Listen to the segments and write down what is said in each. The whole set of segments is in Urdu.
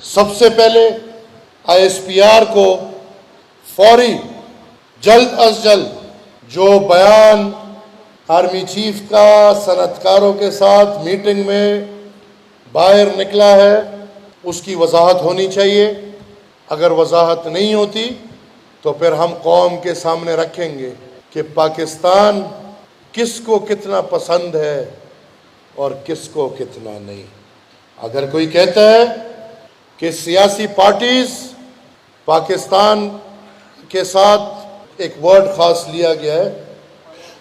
سب سے پہلے ISPR کو فوری جلد از جلد جو بیان آرمی چیف کا صنعتکاروں کے ساتھ میٹنگ میں باہر نکلا ہے اس کی وضاحت ہونی چاہیے. اگر وضاحت نہیں ہوتی تو پھر ہم قوم کے سامنے رکھیں گے کہ پاکستان کس کو کتنا پسند ہے اور کس کو کتنا نہیں. اگر کوئی کہتا ہے کہ سیاسی پارٹیز پاکستان کے ساتھ ایک ورڈ خاص لیا گیا ہے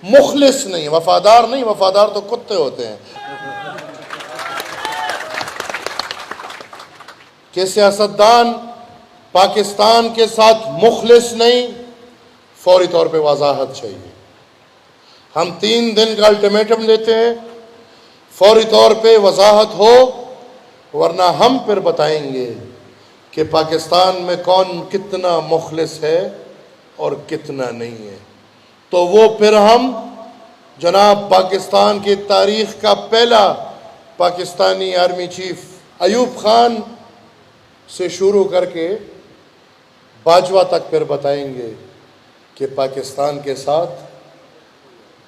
مخلص نہیں، وفادار نہیں، وفادار تو کتے ہوتے ہیں، کہ سیاستدان پاکستان کے ساتھ مخلص نہیں، فوری طور پہ وضاحت چاہیے. ہم 3 دن کا الٹیمیٹم دیتے ہیں، فوری طور پہ وضاحت ہو، ورنہ ہم پھر بتائیں گے کہ پاکستان میں کون کتنا مخلص ہے اور کتنا نہیں ہے. تو وہ پھر ہم جناب پاکستان کی تاریخ کا پہلا پاکستانی آرمی چیف ایوب خان سے شروع کر کے باجوہ تک پھر بتائیں گے کہ پاکستان کے ساتھ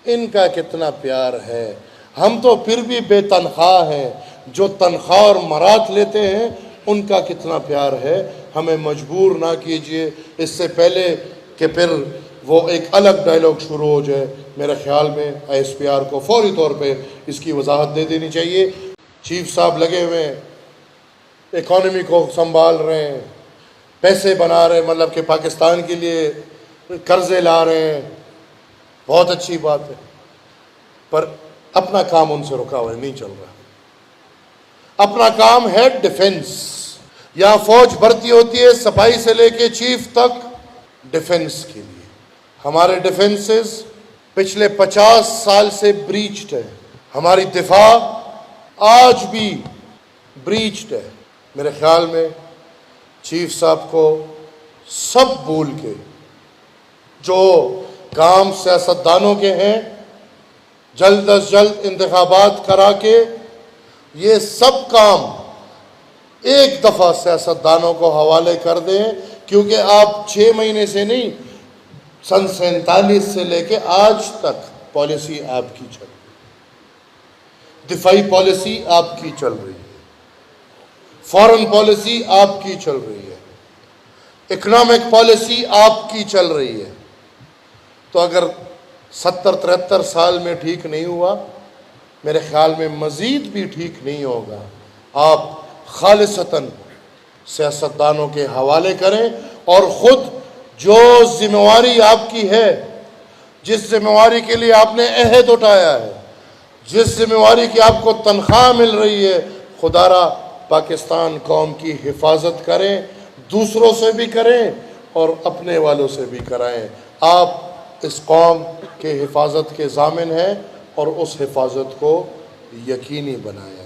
ان کا کتنا پیار ہے. ہم تو پھر بھی بے تنخواہ ہیں، جو تنخواہ اور مرات لیتے ہیں ان کا کتنا پیار ہے. ہمیں مجبور نہ کیجئے اس سے پہلے کہ پھر وہ ایک الگ ڈائلاگ شروع ہو جائے. میرے خیال میں ISPR کو فوری طور پہ اس کی وضاحت دے دینی چاہیے. چیف صاحب لگے ہوئے ہیں، اکانومی کو سنبھال رہے ہیں، پیسے بنا رہے ہیں، مطلب کہ پاکستان کے لیے قرضے لا رہے ہیں، بہت اچھی بات ہے، پر اپنا کام ان سے رکا ہوا ہے، نہیں چل رہا. اپنا کام ہے ڈیفنس. یہاں فوج بھرتی ہوتی ہے صفائی سے لے کے چیف تک ڈیفنس کے لیے. ہمارے ڈیفنسز پچھلے 50 سال سے بریچڈ ہے، ہماری دفاع آج بھی بریچڈ ہے. میرے خیال میں چیف صاحب کو سب بھول کے جو کام سیاستدانوں کے ہیں جلد از جلد انتخابات کرا کے یہ سب کام ایک دفعہ سیاستدانوں کو حوالے کر دیں، کیونکہ آپ 6 مہینے سے نہیں، سن 47 سے لے کے آج تک پالیسی آپ کی چل رہی ہے، دفاعی پالیسی آپ کی چل رہی ہے، فورن پالیسی آپ کی چل رہی ہے، اکنامک پالیسی آپ کی چل رہی ہے. تو اگر 70-73 سال میں ٹھیک نہیں ہوا، میرے خیال میں مزید بھی ٹھیک نہیں ہوگا. آپ خالصتاً سیاستدانوں کے حوالے کریں اور خود جو ذمہ آپ کی ہے، جس ذمہ کے لیے آپ نے عہد اٹھایا ہے، جس ذمہ کی آپ کو تنخواہ مل رہی ہے، خدا را پاکستان قوم کی حفاظت کریں، دوسروں سے بھی کریں اور اپنے والوں سے بھی کرائیں. آپ اس قوم کے حفاظت کے ضامن ہیں اور اس حفاظت کو یقینی بنائیں.